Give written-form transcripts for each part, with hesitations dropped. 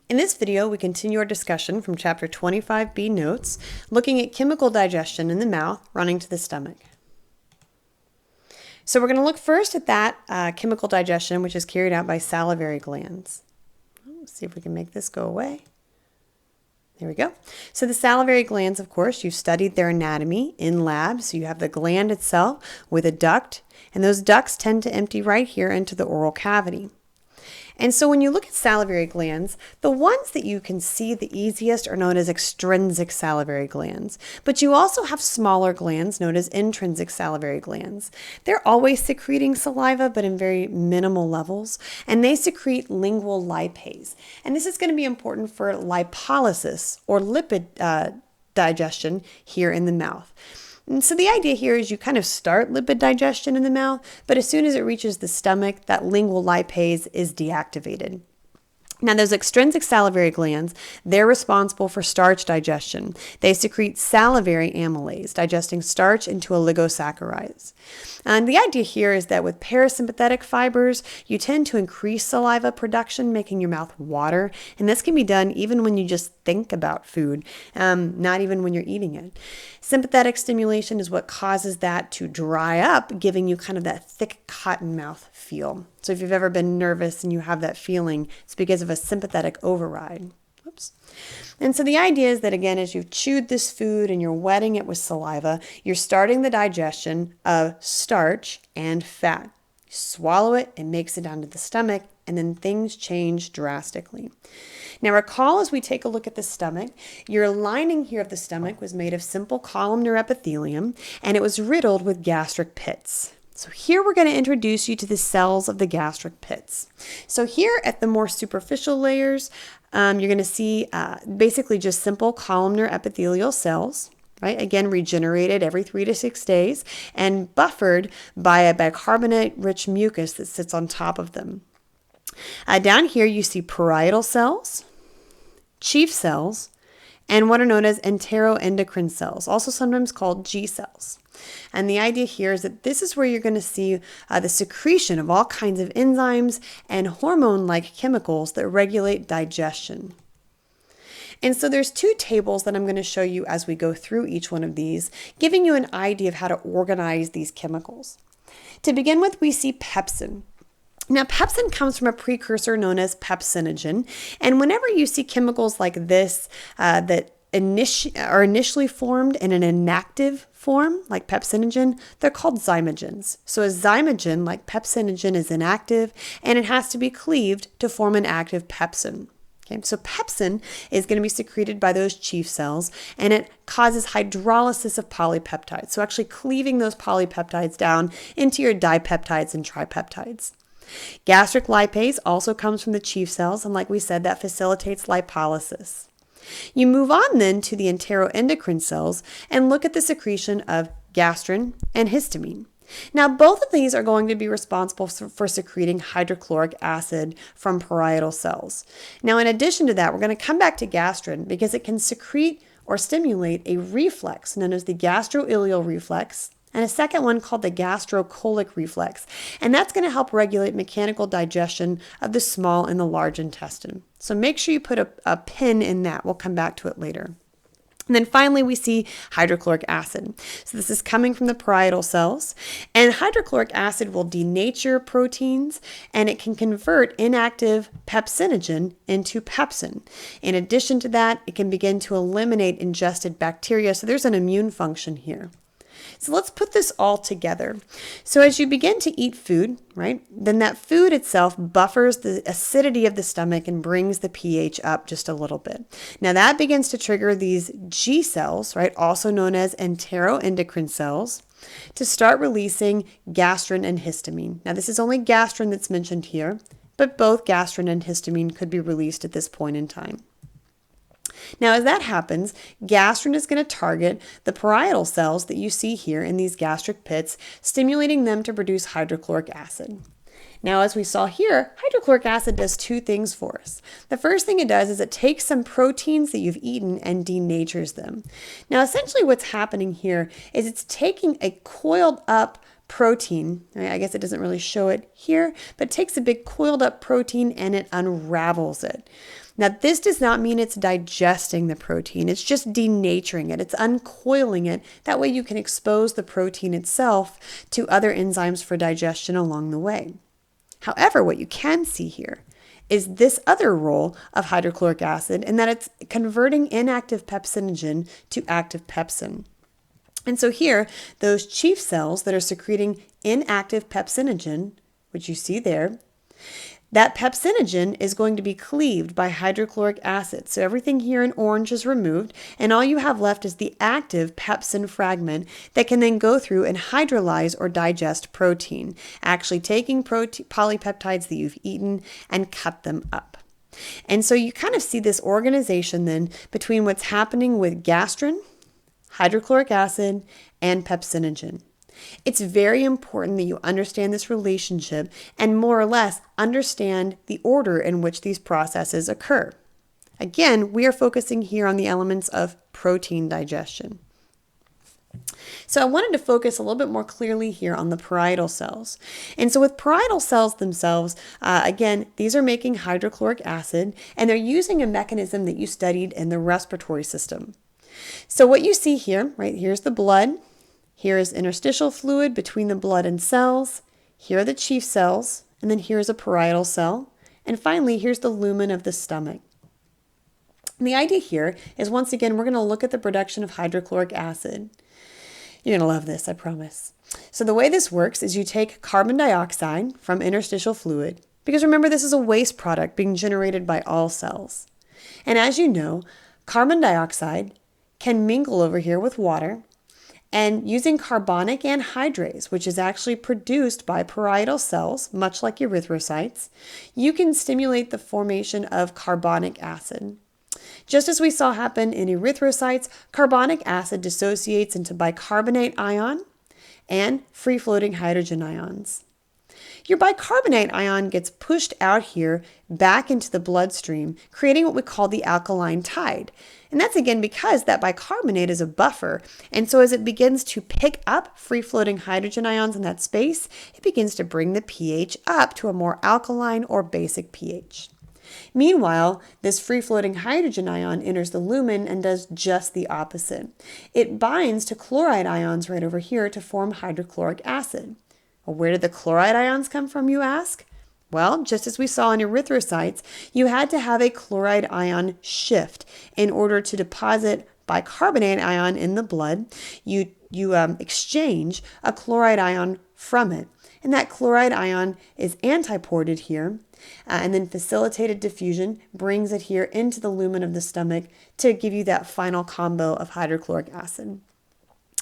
In this video, we continue our discussion from Chapter 25B Notes, looking at chemical digestion in the mouth running to the stomach. So we're going to look first at that chemical digestion, which is carried out by salivary glands. Let's see if we can make this go away. There we go. So the salivary glands, of course, you've studied their anatomy in lab. So you have the gland itself with a duct, and those ducts tend to empty right here into the oral cavity. And so when you look at salivary glands, the ones that you can see the easiest are known as extrinsic salivary glands. But you also have smaller glands known as intrinsic salivary glands. They're always secreting saliva, but in very minimal levels. And they secrete lingual lipase. And this is going to be important for lipolysis or lipid digestion here in the mouth. And so the idea here is you kind of start lipid digestion in the mouth, but as soon as it reaches the stomach, that lingual lipase is deactivated. Now, those extrinsic salivary glands, they're responsible for starch digestion. They secrete salivary amylase, digesting starch into oligosaccharides. And the idea here is that with parasympathetic fibers, you tend to increase saliva production, making your mouth water. And this can be done even when you just think about food, not even when you're eating it. Sympathetic stimulation is what causes that to dry up, giving you kind of that thick cotton mouth feel. So if you've ever been nervous and you have that feeling, it's because of a sympathetic override. Oops. And so the idea is that, again, as you've chewed this food and you're wetting it with saliva, you're starting the digestion of starch and fat. You swallow it, it makes it down to the stomach, and then things change drastically. Now recall, as we take a look at the stomach, your lining here of the stomach was made of simple columnar epithelium, and it was riddled with gastric pits. So here we're going to introduce you to the cells of the gastric pits. So here at the more superficial layers, you're going to see basically just simple columnar epithelial cells, right? Again, regenerated every 3 to 6 days and buffered by a bicarbonate-rich mucus that sits on top of them. Down here you see parietal cells, chief cells, and what are known as enteroendocrine cells, also sometimes called G cells. And the idea here is that this is where you're going to see the secretion of all kinds of enzymes and hormone-like chemicals that regulate digestion. And so there's 2 tables that I'm going to show you as we go through each one of these, giving you an idea of how to organize these chemicals. To begin with, we see pepsin. Now, pepsin comes from a precursor known as pepsinogen, and whenever you see chemicals like this that are initially formed in an inactive form, like pepsinogen, they're called zymogens. So a zymogen, like pepsinogen, is inactive, and it has to be cleaved to form an active pepsin. Okay, so pepsin is going to be secreted by those chief cells, and it causes hydrolysis of polypeptides, so actually cleaving those polypeptides down into your dipeptides and tripeptides. Gastric lipase also comes from the chief cells, and like we said, that facilitates lipolysis. You move on then to the enteroendocrine cells and look at the secretion of gastrin and histamine. Now, both of these are going to be responsible for secreting hydrochloric acid from parietal cells. Now, in addition to that, we're going to come back to gastrin because it can secrete or stimulate a reflex known as the gastroileal reflex, and a second one called the gastrocolic reflex. And that's going to help regulate mechanical digestion of the small and the large intestine. So make sure you put a pin in that. We'll come back to it later. And then finally, we see hydrochloric acid. So this is coming from the parietal cells. And hydrochloric acid will denature proteins, and it can convert inactive pepsinogen into pepsin. In addition to that, it can begin to eliminate ingested bacteria. So there's an immune function here. So let's put this all together. So as you begin to eat food, right, then that food itself buffers the acidity of the stomach and brings the pH up just a little bit. Now that begins to trigger these G cells, right, also known as enteroendocrine cells, to start releasing gastrin and histamine. Now this is only gastrin that's mentioned here, but both gastrin and histamine could be released at this point in time. Now, as that happens, gastrin is going to target the parietal cells that you see here in these gastric pits, stimulating them to produce hydrochloric acid. Now, as we saw here, hydrochloric acid does 2 things for us. The first thing it does is it takes some proteins that you've eaten and denatures them. Now, essentially what's happening here is it's taking a coiled up protein. I guess it doesn't really show it here, but it takes a big coiled up protein and it unravels it. Now, this does not mean it's digesting the protein. It's just denaturing it. It's uncoiling it. That way you can expose the protein itself to other enzymes for digestion along the way. However, what you can see here is this other role of hydrochloric acid, in that it's converting inactive pepsinogen to active pepsin. And so here, those chief cells that are secreting inactive pepsinogen, which you see there, that pepsinogen is going to be cleaved by hydrochloric acid. So everything here in orange is removed, and all you have left is the active pepsin fragment that can then go through and hydrolyze or digest protein, actually taking polypeptides that you've eaten and cut them up. And so you kind of see this organization then between what's happening with gastrin, hydrochloric acid, and pepsinogen. It's very important that you understand this relationship and more or less understand the order in which these processes occur. Again, we are focusing here on the elements of protein digestion. So I wanted to focus a little bit more clearly here on the parietal cells. And so with parietal cells themselves, again, these are making hydrochloric acid, and they're using a mechanism that you studied in the respiratory system. So what you see here, right, here's the blood. Here is interstitial fluid between the blood and cells. Here are the chief cells, and then here's a parietal cell. And finally, here's the lumen of the stomach. And the idea here is, once again, we're going to look at the production of hydrochloric acid. You're going to love this, I promise. So the way this works is you take carbon dioxide from interstitial fluid, because remember, this is a waste product being generated by all cells. And as you know, carbon dioxide can mingle over here with water, and using carbonic anhydrase, which is actually produced by parietal cells, much like erythrocytes, you can stimulate the formation of carbonic acid. Just as we saw happen in erythrocytes, carbonic acid dissociates into bicarbonate ion and free-floating hydrogen ions. Your bicarbonate ion gets pushed out here back into the bloodstream, creating what we call the alkaline tide. And that's again because that bicarbonate is a buffer. And so as it begins to pick up free-floating hydrogen ions in that space, it begins to bring the pH up to a more alkaline or basic pH. Meanwhile, this free-floating hydrogen ion enters the lumen and does just the opposite. It binds to chloride ions right over here to form hydrochloric acid. Well, where did the chloride ions come from, you ask? Well, just as we saw in erythrocytes, you had to have a chloride ion shift in order to deposit bicarbonate ion in the blood. You exchange a chloride ion from it. And that chloride ion is antiported here, and then facilitated diffusion brings it here into the lumen of the stomach to give you that final combo of hydrochloric acid.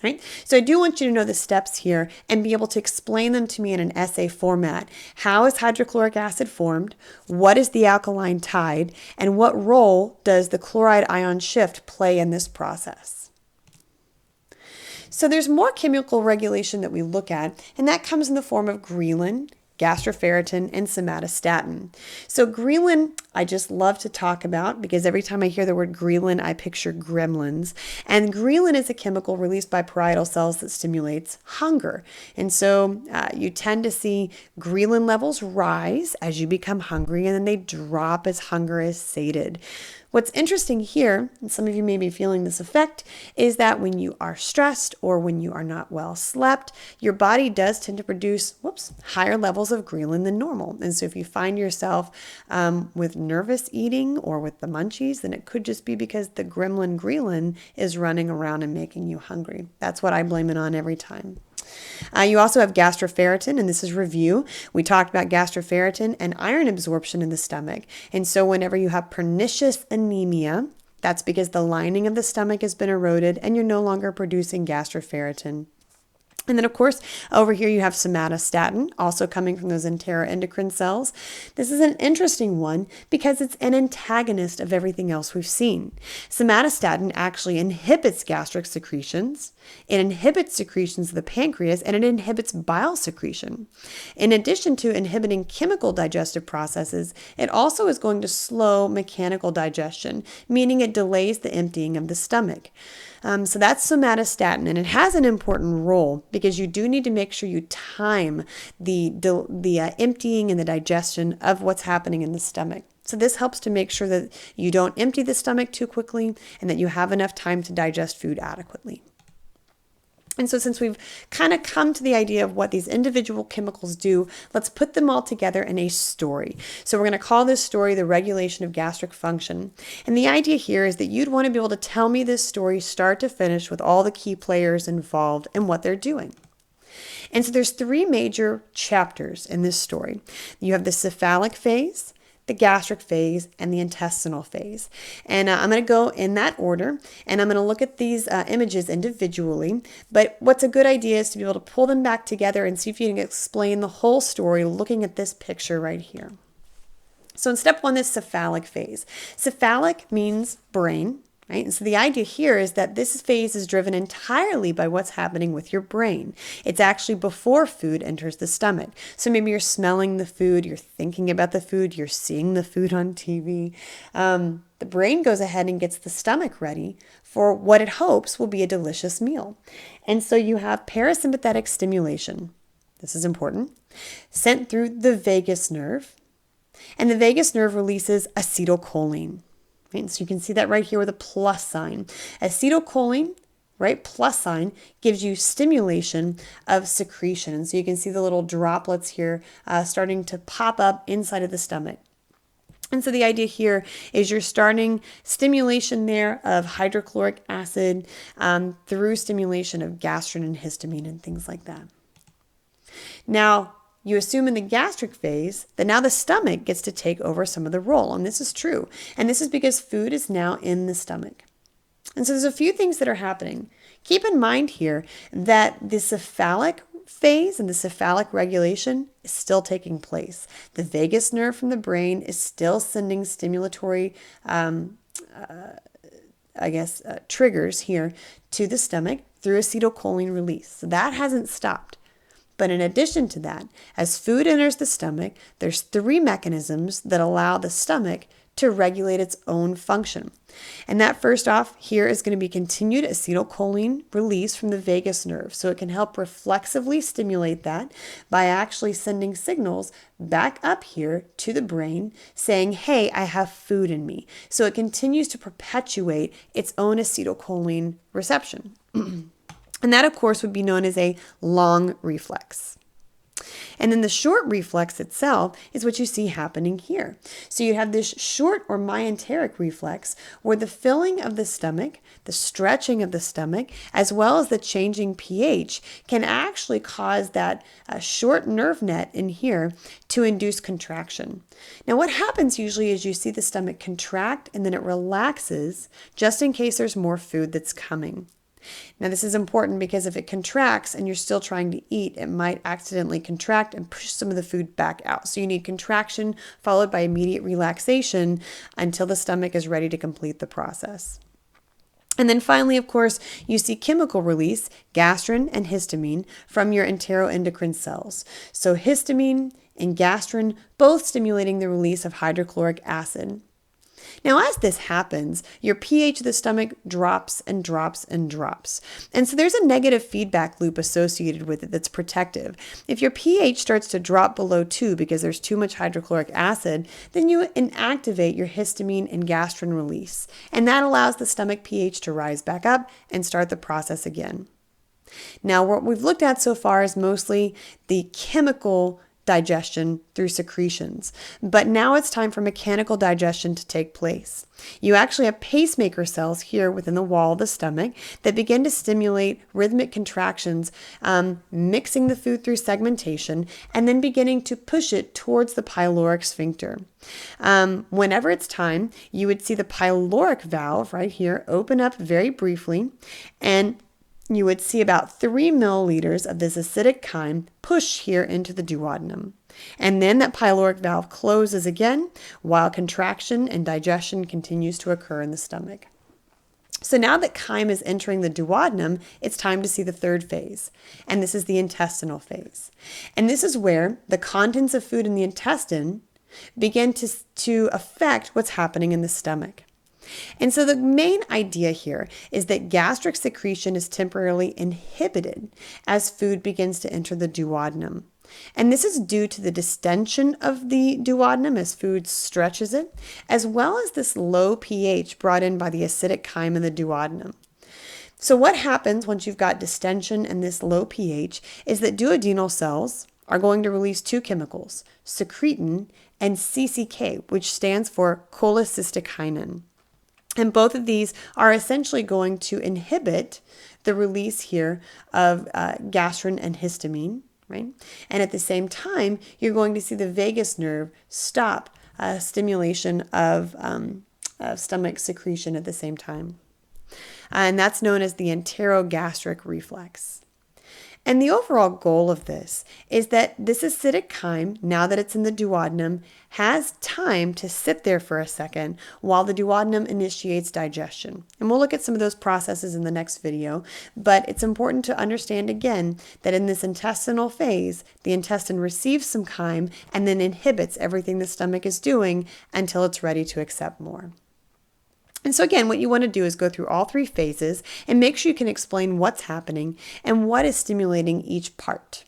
Right? So I do want you to know the steps here and be able to explain them to me in an essay format. How is hydrochloric acid formed? What is the alkaline tide? And what role does the chloride ion shift play in this process? So there's more chemical regulation that we look at, and that comes in the form of ghrelin, gastroferritin, and somatostatin. So ghrelin, I just love to talk about because every time I hear the word ghrelin, I picture gremlins. And ghrelin is a chemical released by parietal cells that stimulates hunger. And so you tend to see ghrelin levels rise as you become hungry, and then they drop as hunger is sated. What's interesting here, and some of you may be feeling this effect, is that when you are stressed or when you are not well slept, your body does tend to produce higher levels of ghrelin than normal. And so if you find yourself with nervous eating or with the munchies, then it could just be because the gremlin ghrelin is running around and making you hungry. That's what I blame it on every time. You also have gastroferritin, and this is review. We talked about gastroferritin and iron absorption in the stomach. And so whenever you have pernicious anemia, that's because the lining of the stomach has been eroded and you're no longer producing gastroferritin. And then, of course, over here you have somatostatin, also coming from those enteroendocrine cells. This is an interesting one because it's an antagonist of everything else we've seen. Somatostatin actually inhibits gastric secretions, it inhibits secretions of the pancreas, and it inhibits bile secretion. In addition to inhibiting chemical digestive processes, it also is going to slow mechanical digestion, meaning it delays the emptying of the stomach. So that's somatostatin, and it has an important role because you do need to make sure you time the emptying and the digestion of what's happening in the stomach. So this helps to make sure that you don't empty the stomach too quickly and that you have enough time to digest food adequately. And so since we've kind of come to the idea of what these individual chemicals do, let's put them all together in a story. So we're going to call this story the regulation of gastric function. And the idea here is that you'd want to be able to tell me this story start to finish with all the key players involved and what they're doing. And so there's 3 major chapters in this story. You have the cephalic phase, the gastric phase, and the intestinal phase. And I'm going to go in that order, and I'm going to look at these images individually. But what's a good idea is to be able to pull them back together and see if you can explain the whole story looking at this picture right here. So in step 1, this cephalic phase. Cephalic means brain. Right? And so the idea here is that this phase is driven entirely by what's happening with your brain. It's actually before food enters the stomach. So maybe you're smelling the food, you're thinking about the food, you're seeing the food on TV. The brain goes ahead and gets the stomach ready for what it hopes will be a delicious meal. And so you have parasympathetic stimulation. This is important. Sent through the vagus nerve. And the vagus nerve releases acetylcholine. Right? So you can see that right here with a plus sign. Acetylcholine, right, plus sign, gives you stimulation of secretion. And so you can see the little droplets here starting to pop up inside of the stomach. And so the idea here is you're starting stimulation there of hydrochloric acid through stimulation of gastrin and histamine and things like that. Now, you assume in the gastric phase that now the stomach gets to take over some of the role, and this is true. And this is because food is now in the stomach. And so there's a few things that are happening. Keep in mind here that the cephalic phase and the cephalic regulation is still taking place. The vagus nerve from the brain is still sending stimulatory triggers here to the stomach through acetylcholine release. So that hasn't stopped. But in addition to that, as food enters the stomach, there's 3 mechanisms that allow the stomach to regulate its own function. And that first off here is going to be continued acetylcholine release from the vagus nerve. So it can help reflexively stimulate that by actually sending signals back up here to the brain saying, hey, I have food in me. So it continues to perpetuate its own acetylcholine reception. And that, of course, would be known as a long reflex. And then the short reflex itself is what you see happening here. So you have this short or myenteric reflex where the filling of the stomach, the stretching of the stomach, as well as the changing pH can actually cause that short nerve net in here to induce contraction. Now what happens usually is you see the stomach contract and then it relaxes just in case there's more food that's coming. Now this is important because if it contracts and you're still trying to eat, it might accidentally contract and push some of the food back out. So you need contraction followed by immediate relaxation until the stomach is ready to complete the process. And then finally, of course, you see chemical release, gastrin and histamine, from your enteroendocrine cells. So histamine and gastrin both stimulating the release of hydrochloric acid. Now, as this happens, your pH of the stomach drops and drops and drops. And so there's a negative feedback loop associated with it that's protective. If your pH starts to drop below 2 because there's too much hydrochloric acid, then you inactivate your histamine and gastrin release. And that allows the stomach pH to rise back up and start the process again. Now, what we've looked at so far is mostly the chemical digestion through secretions. But now it's time for mechanical digestion to take place. You actually have pacemaker cells here within the wall of the stomach that begin to stimulate rhythmic contractions, mixing the food through segmentation, and then beginning to push it towards the pyloric sphincter. Whenever it's time, you would see the pyloric valve right here open up very briefly, and you would see about 3 milliliters of this acidic chyme push here into the duodenum. And then that pyloric valve closes again while contraction and digestion continues to occur in the stomach. So now that chyme is entering the duodenum, it's time to see the third phase. And this is the intestinal phase. And this is where the contents of food in the intestine begin to affect what's happening in the stomach. And so the main idea here is that gastric secretion is temporarily inhibited as food begins to enter the duodenum. And this is due to the distension of the duodenum as food stretches it, as well as this low pH brought in by the acidic chyme in the duodenum. So what happens once you've got distension and this low pH is that duodenal cells are going to release two chemicals, secretin and CCK, which stands for cholecystokinin. And both of these are essentially going to inhibit the release here of gastrin and histamine, right? And at the same time, you're going to see the vagus nerve stop stimulation of stomach secretion at the same time. And that's known as the enterogastric reflex. And the overall goal of this is that this acidic chyme, now that it's in the duodenum, has time to sit there for a second while the duodenum initiates digestion. And we'll look at some of those processes in the next video, but it's important to understand again that in this intestinal phase, the intestine receives some chyme and then inhibits everything the stomach is doing until it's ready to accept more. And so again, what you want to do is go through all three phases and make sure you can explain what's happening and what is stimulating each part.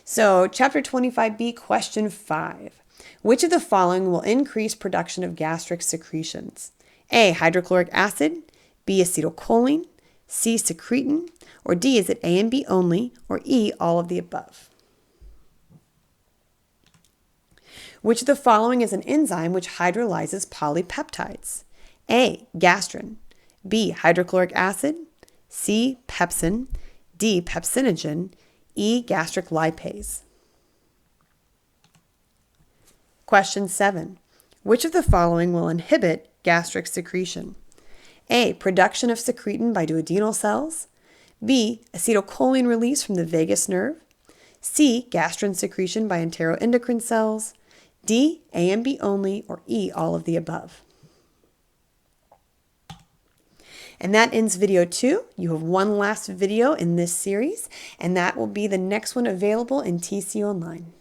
So chapter 25b, question 5. Which of the following will increase production of gastric secretions? A, hydrochloric acid, B, acetylcholine, C, secretin, or D, is it A and B only, or E, all of the above? Which of the following is an enzyme which hydrolyzes polypeptides? A, gastrin, B, hydrochloric acid, C, pepsin, D, pepsinogen, E, gastric lipase. Question 7. Which of the following will inhibit gastric secretion? A, production of secretin by duodenal cells, B, acetylcholine release from the vagus nerve, C, gastrin secretion by enteroendocrine cells, D, A and B only, or E, all of the above. And that ends video 2. You have one last video in this series, and that will be the next one available in TC Online.